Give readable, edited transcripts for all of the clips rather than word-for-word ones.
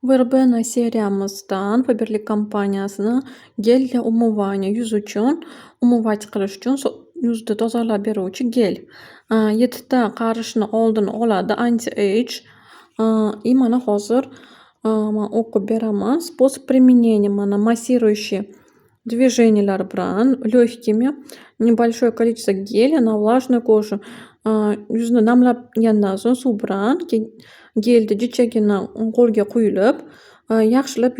Verbena seriyamizdan Faberlic kompaniyasini gel для умывания yuz uchun umuvать qilish uchun yuzni tozalab beruvchi gel. 7 ta qarishni oldini oladi anti-age. И mana hozir man o'qib beraman. Способ применения mana massiрующий движениялар bilan лёгкими небольшое количество геля на влажную кожу. Yuzni namlagandan so'ng suv bilan gelni jichagina qo'lga quyilib, yaxshilab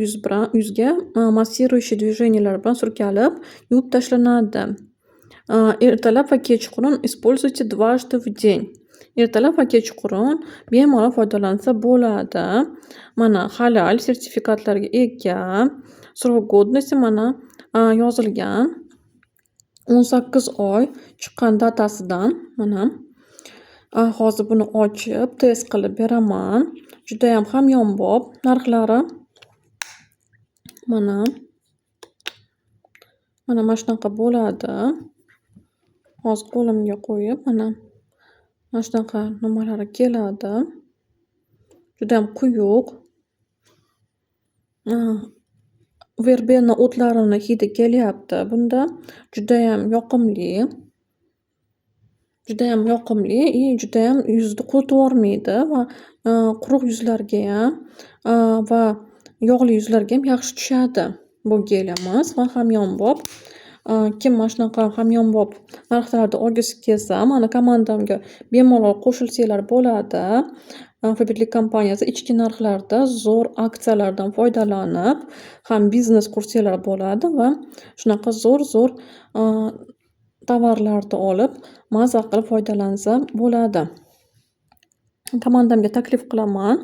yuzga massiрующий движениялар bilan surkalib yuvib tashlanadi. Ertalab va kechqurun используйте дважды в день. Ertalab va kechqurun bemalol foydalansa bo'ladi. Mana halal sertifikatlarga ega. Срок годности mana yozilgan. 18 oy chiqqan datasidan mana. Hozir buni ochib test qilib beraman. Judayam hamyonbop narxlari. Mana shunaqa bo'ladi. Hozir qo'limga qo'yib mana shunaqa nimalari keladi. Judayam quyuq. Verbena o'tlarini hidi kelyapti bunda. Judayam yoqimli и judayam yuzni quritivormaydi va quruq yuzlargayam va yog'li yuzlargayam yaxshi tushadi bu gelimiz va hamyonbop. Kim mana shunaqa hamyonbop narxlarda olgisi kelsa, mana komandamga bemalol qo'shilsanglar bo'ladi. Faberlic kompaniyasi ichki narxlarda zo'r aksiyalardan foydalanib, ham biznes qursanglar bo'ladi va shunaqa zo'r tovarlarni olib, maza qilib foydalansa bo'ladi. Komandamga taklif qilaman.